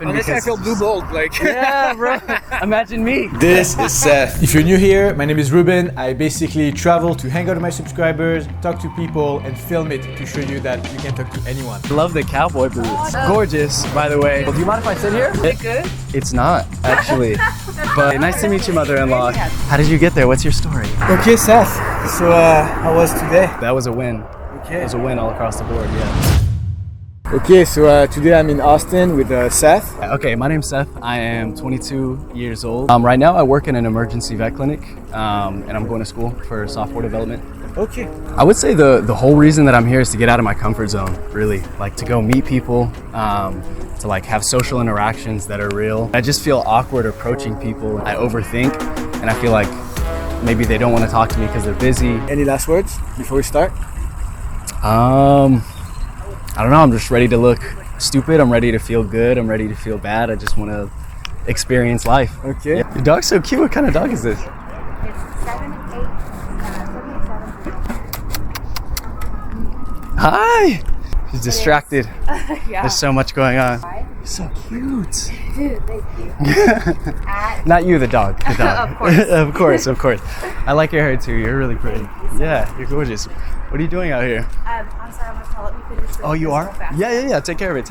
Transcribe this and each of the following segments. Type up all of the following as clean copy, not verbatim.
Honestly, I feel blue bold, like. Yeah, bro. Imagine me. This is Seth. If you're new here, my name is Ruben. I basically travel to hang out with my subscribers, talk to people, and film it to show you that you can talk to anyone. I love the cowboy boots. Gorgeous, by the well, do you mind if I sit here? Is it good? It's not, actually. But nice to meet you, mother-in-law. How did you get there? What's your story? Okay, Seth. So, how was today? That was a win. Okay. It was a win all across the board, yeah. Okay, so today I'm in Austin with Seth. Okay, my name's Seth. I am 22 years old. Right now I work in an emergency vet clinic, and I'm going to school for software development. Okay. I would say the whole reason that I'm here is to get out of my comfort zone, really. Like to go meet people, to like have social interactions that are real. I just feel awkward approaching people. I overthink, and I feel like maybe they don't want to talk to me because they're busy. Any last words before we start? I don't know, I'm just ready to look stupid, I'm ready to feel good, I'm ready to feel bad. I just want to experience life. Okay. Yeah. Your dog's so cute. What kind of dog is this? It's 7, 8, Hi! She's distracted. yeah. There's so much going on. You're so cute. Dude, thank you. Not you, the dog. The dog. Of course. of course. I like your hair too. You're really pretty. Yeah, you're gorgeous. What are you doing out here? I'm sorry, I'm gonna let me finish this. Oh, you are? real fast. Yeah. Take care of it.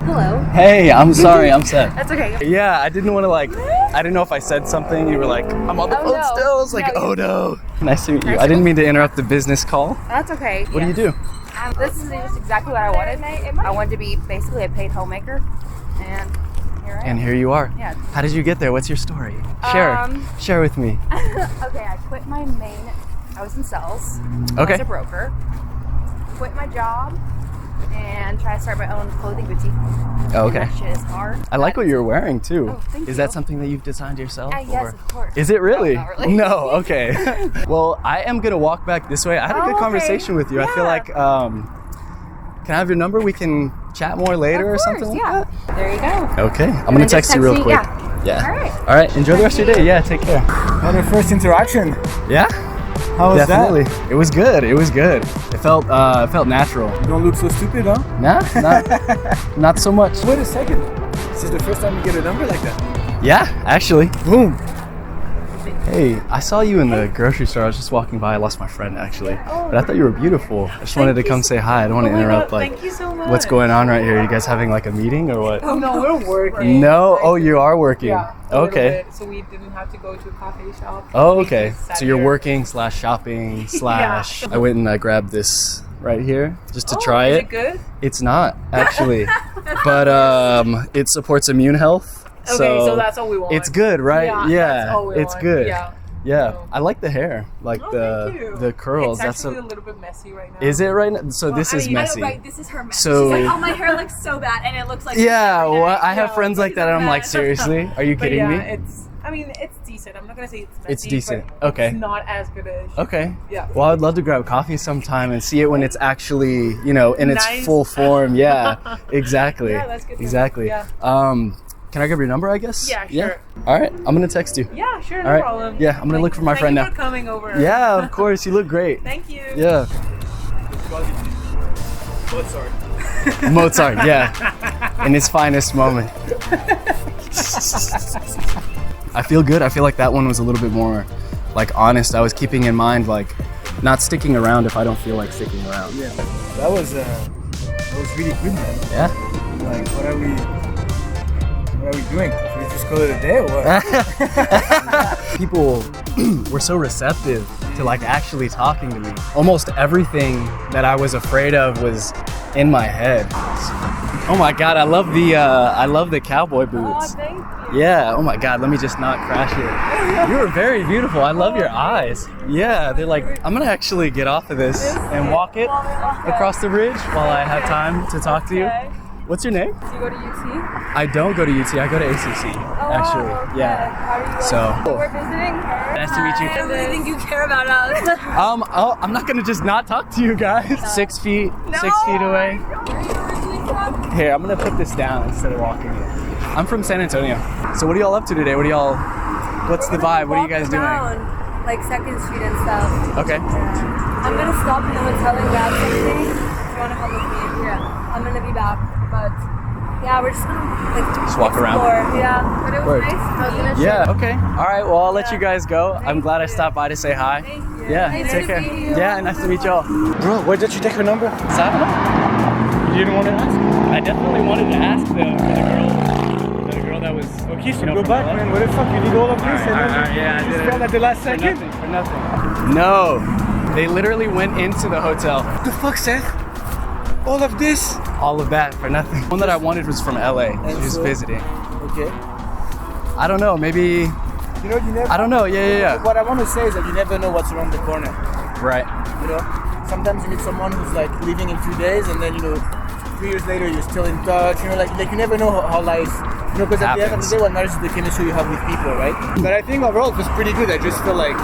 Hello. Hey, I'm sorry. I'm Seth. That's okay. Yeah, I didn't want to I didn't know if I said something. You were like, I'm on the phone no. still. I was like, No, oh no. Nice to meet you. Nice I to didn't meet mean to interrupt the business call. That's okay. What do you do? This is just exactly what I wanted. I wanted to be basically a paid homemaker, and here I am. And here you are. Yeah. How did you get there? What's your story? Share with me. Okay, I quit my main. I was in sales. I Okay. was a broker. Quit my job and try to start my own clothing boutique. Oh, okay. And that shit is hard. I like what you're wearing too. Oh, thank Is you. that something that you've designed yourself? Yes, of course. Is it really? No, not really. No, okay. Well, I am gonna walk back this way. I had a good okay. conversation with you. I feel Yeah. like, can I have your number? We can chat more later or Of something course, like yeah. that. There you go. Okay, I'm And gonna then text just you real me. quick. Yeah. All right. Enjoy the rest of your day. Yeah, take care. On our first interaction, Yeah, how was definitely. that? It was good. It felt natural. You don't look so stupid, huh? Nah, not so much. Wait a second. This is the first time you get a number like that. Yeah, actually. Boom. Hey, I saw you in the grocery store. I was just walking by. I lost my friend actually, but I thought you were beautiful. I just wanted to come say hi. I don't want to interrupt. Thank you so much. What's going on right here? You guys having like a meeting or what? Oh no, we're working. No. Oh, you are working. Yeah. a little Okay. bit, so we didn't have to go to a coffee shop. Oh, We okay. just sat So you're here. working / shopping / I went and I grabbed this right here just to Oh, try is it. it good? It's not actually, but it supports immune health. Okay, so that's all we want. It's good, right? That's all we it's want. good. Yeah. Yeah, So- I like the hair, like Oh, thank you. the curls. It's That's actually a little bit messy right now. Is it right now? So this is I know, messy. Right, this is her mess. So- She's like, oh, my hair looks so bad, and it looks like Yeah, every well, day. I have Yeah, friends like that, and I'm like, seriously? Are you But kidding yeah, me? it's decent. I'm not gonna say it's messy. It's decent. But Okay. It's not as good as. Okay. Yeah. Well, I'd love to grab coffee sometime and see it when it's actually, in its Nice. full form. Yeah, exactly. Yeah, that's good. Exactly. Yeah. Can I grab your number, I guess? Yeah, sure. All right, I'm gonna text you. Yeah, sure, no All right. problem. Yeah, I'm gonna look for my friend Thank now. you for coming over. Yeah, of course. You look great. Thank you. Yeah. Mozart, yeah. In his finest moment. I feel good. I feel like that one was a little bit more honest. I was keeping in mind not sticking around if I don't feel like sticking around. Yeah. That was really good, man. Yeah. Like, what are we doing? Should we just call it a day or what? People were so receptive to actually talking to me. Almost everything that I was afraid of was in my head. Oh my God, I love the cowboy boots. Oh, thank you. Yeah, oh my God, let me just not crash it. You were very beautiful. I love your eyes. Yeah, they're I'm gonna actually get off of this and walk it across the bridge while I have time to talk to you. Okay. What's your name? Do you go to UT? I don't go to UT, I go to ACC, actually. okay. Yeah. How do you So, We're visiting her. nice to meet you. I don't really think you care about us. I'm not gonna just not talk to you guys. 6 feet, 6 feet away. Here, I'm gonna put this down instead of walking it. I'm from San Antonio. So what are y'all up to today? What's the vibe? What are you guys doing? Like 2nd Street and stuff. Okay. I'm gonna stop in the hotel and grab something. If you wanna come with me? Yeah. I'm gonna be back, but Yeah, we're just gonna like Just walk around. explore. Yeah, but it was Word. nice. I was gonna Yeah, okay. All right, well, I'll let you guys go. I'm glad I stopped by to say hi. Yeah, take care. Yeah, nice to meet y'all. Bro, why did you take her number? So, I don't know. You didn't want to ask? I definitely wanted to ask for the girl that was. Okay, so you know, go from back, LA. man. What the fuck? You did all of this and then yeah, I you did just fell at the last For second? nothing, for nothing. No, they literally went into the hotel. What the fuck, Seth? All of this? All of that for nothing. One that I wanted was from LA. She was visiting. Okay. I don't know, maybe. You know, you never. I don't know, yeah. What I want to say is that you never know what's around the corner. Right. You know, sometimes you meet someone who's like leaving in 2 days, and then 3 years later you're still in touch. You know, like you never know how life. You know, because at the end of the day, what matters is the chemistry you have with people, right? But I think overall it was pretty good. I just feel like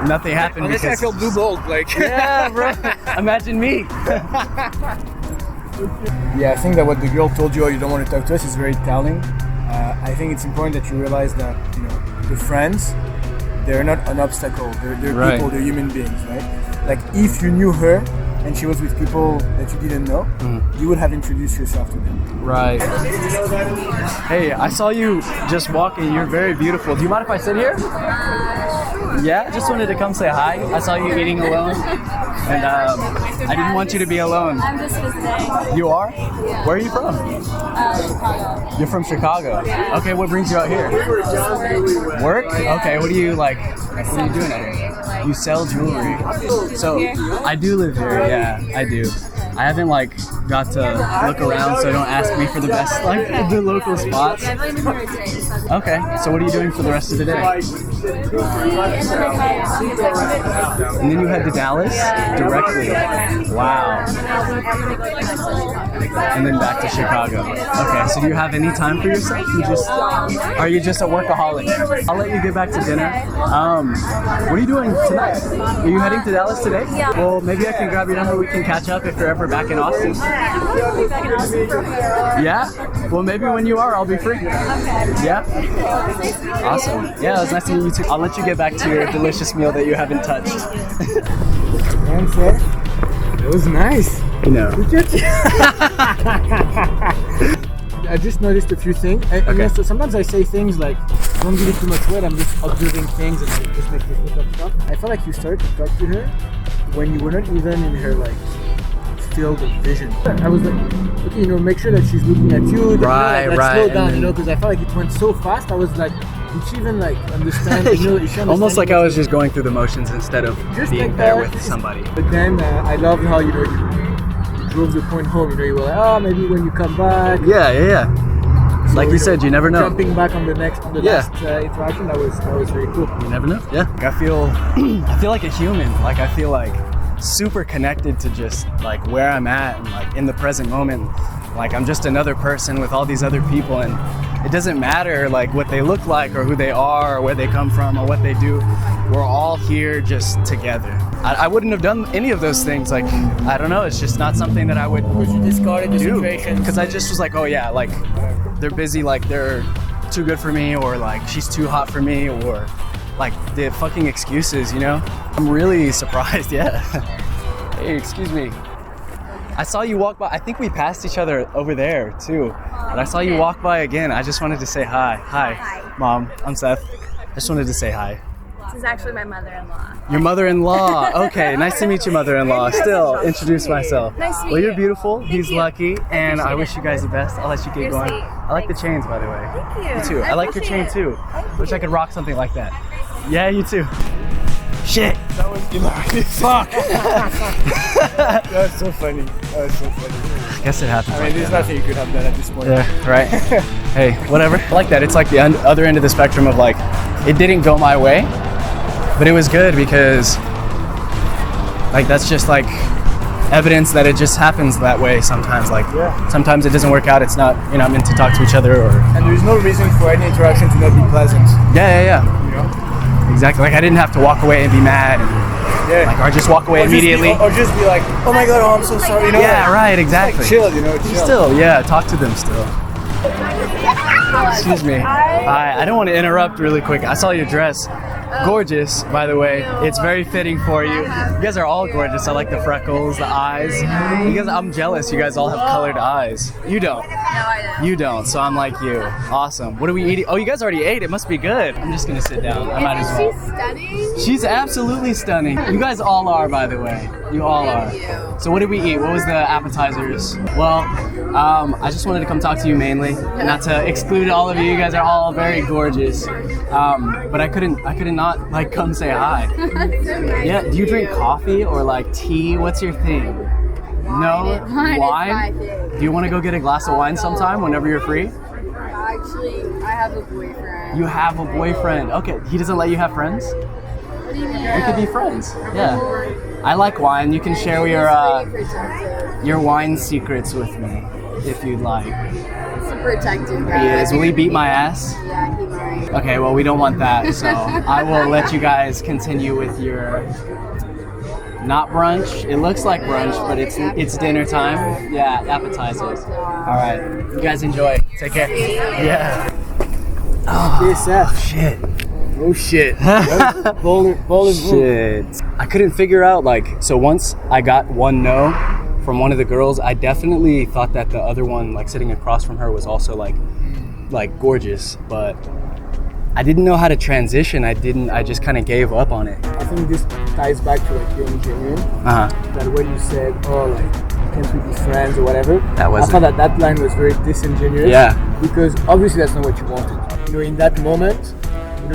Nothing happened honestly, because. I feel blue balled. Like Yeah, bro. Imagine me. Yeah, I think that what the girl told you, or you don't want to talk to us, is very telling. I think it's important that you realize that the friends, they're not an obstacle. They're Right. people. They're human beings, right? Like if you knew her and she was with people that you didn't know, you would have introduced yourself to them. Right. Hey, I saw you just walking. You're very beautiful. Do you mind if I sit here? Yeah, just wanted to come say hi. I saw you eating alone, and I didn't want you to be alone. I'm just visiting. You are? Where are you from? Chicago. You're from Chicago. Okay, what brings you out here? Work? Okay, what do you like? What are you doing out here? You sell jewelry. So I do live here. Yeah, I do. I haven't got to look around, so don't ask me for the best the local spots. I've only been here today. So Okay, so what are you doing for the rest of the day? And then you head to Dallas directly. Wow. And then back to Chicago. Okay, so do you have any time for yourself? Are you just a workaholic? I'll let you get back to dinner. What are you doing tonight? Are you heading to Dallas today? Yeah. Well, maybe I can grab your number. We can catch up if you're ever back in Austin. Yeah? Well, maybe when you are, I'll be free. Yeah? Awesome. Yeah, it was nice to meet you too. I'll let you get back to your delicious meal that you haven't touched. And Seth, it was nice. You know. I just noticed a few things. So sometimes I say things like, don't give it too much weight, I'm just observing things and I just make me think of stuff. I felt like you started to talk to her when you were not even in her field of vision. I was like, okay, make sure that she's looking at you. Right. Slow down, And then- because I felt like it went so fast. I was like, did she even understand? Is she understanding Almost like I what was just going through the motions instead of Just being like there that. with somebody. But then I loved how you drove the point home. You were like, oh, maybe when you come back. Yeah. Like you said, you never know. Jumping back on the last interaction, that was very cool. You never know. Yeah. I feel like a human. Like I feel like super connected to just where I'm at and in the present moment. Like I'm just another person with all these other people, and it doesn't matter what they look like or who they are or where they come from or what they do. We're all here just together. I wouldn't have done any of those things. I don't know. It's just not something that I would Because you discarded the do. situation. Because I just was like, oh yeah, they're busy, they're too good for me, or she's too hot for me, or the fucking excuses, I'm really surprised. Yeah. Hey, excuse me. I saw you walk by. I think we passed each other over there too. But I saw you walk by again. I just wanted to say hi. Hi. Mom, I'm Seth. I just wanted to say hi. this is actually my mother-in-law. Your mother-in-law. Okay, nice to meet you, mother-in-law. Still, introduce myself. Nice to meet Well, you're you. beautiful. He's you. lucky, and I appreciate wish it. you guys the best. I'll let you get You're going. sweet. I like the Thanks. chains, by the way. Thank you. You too. I like your chain appreciate too. it. Thank Wish I could rock something like that. Yeah, you too. Shit. That was Fuck. That was so funny. Guess it happens. I mean, like there's that. nothing you could have done at this point. Yeah, right. Hey, whatever. I like that. It's the other end of the spectrum of it didn't go my way, but it was good because that's just evidence that it just happens that way sometimes. Sometimes it doesn't work out. It's not, meant to talk to each other or. And there's no reason for any interaction to not be pleasant. Yeah. You know? Exactly. I didn't have to walk away and be mad. And, or just walk away immediately. Or just be like, oh my god, I'm so sorry. Yeah, right. Exactly. Chill, chill. Still, yeah. Talk to them still. Excuse me. Hi. I don't want to interrupt really quick. I saw your dress. Gorgeous, by the way. It's very fitting for you. You guys are all gorgeous. I like the freckles, the eyes. You guys, I'm jealous. You guys all have colored eyes. You don't. No, I don't. You don't, so I'm like you. Awesome. What are we eating? Oh, you guys already ate. It must be good. I'm just gonna sit down. I might as well. She's stunning. She's absolutely stunning. You guys all are, by the way. You all are. So what did we eat? What was the appetizers? Well, I just wanted to come talk to you mainly, not to exclude all of you. You guys are all very gorgeous. But I couldn't not like come say hi. So nice. Yeah. Do you drink coffee or like tea? What's your thing? No Wine is wine. my thing. Do you want to go get a glass of wine sometime whenever you're free? Actually, I have a boyfriend. You have a boyfriend. Okay. He doesn't let you have friends? What do you mean? We could be friends. Yeah. I like wine. You can share your wine secrets with me if you'd like. It's a protective guy. He is. Will he beat my ass? Yeah, he might. Okay, well, we don't want that, so I will let you guys continue with your not brunch. It looks like brunch, but it's dinner time. Yeah, appetizers. All right, you guys enjoy. Take care. Yeah. Seth. Shit. Oh shit. Bowling Shit. I couldn't figure out so once I got one no from one of the girls, I definitely thought that the other one sitting across from her was also like gorgeous, but I didn't know how to transition. I just kind of gave up on it. I think this ties back to being genuine. That when you said, can't we be friends or whatever? That was I thought that line was very disingenuous. Yeah. Because obviously that's not what you wanted. In that moment,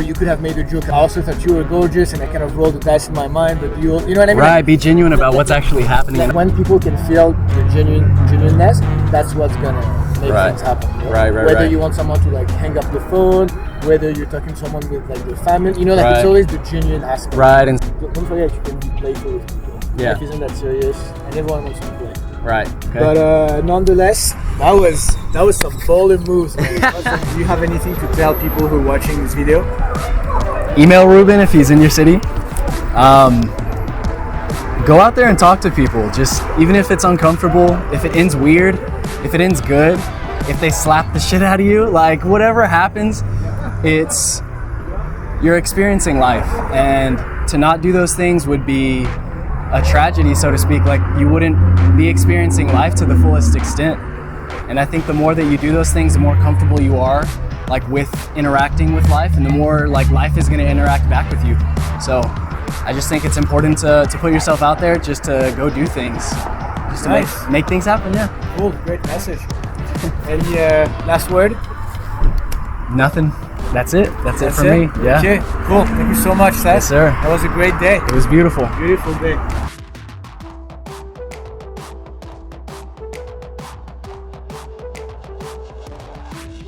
you could have made a joke. I also thought you were gorgeous, and I kind of rolled the dice in my mind. But you know what I mean? Right. Be genuine about what's actually happening. When people can feel your genuineness, that's what's gonna make things happen. Right. Whether you want someone to hang up the phone, whether you're talking to someone with their family, it's always the genuine aspect. Right. And don't forget you can be playful with people. Yeah. Life isn't that serious, and everyone wants to play. right. Okay. But nonetheless, that was some bold moves, man. Do you have anything to tell people who are watching this video? Email Ruben if he's in your city. Go out there and talk to people. Just even if it's uncomfortable, if it ends weird, if it ends good, if they slap the shit out of you, whatever happens, you're experiencing life, and to not do those things would be a tragedy, so to speak. You wouldn't be experiencing life to the fullest extent. And I think the more that you do those things, the more comfortable you are with interacting with life, and the more life is going to interact back with you. So I just think it's important to put yourself out there, just to go do things, just to make things happen. Yeah. Cool, great message. Any last word? Nothing. That's it. That's it for me. Yeah. Okay, cool. Thank you so much, Seth. Yes, sir. That was a great day. It was beautiful. Beautiful day.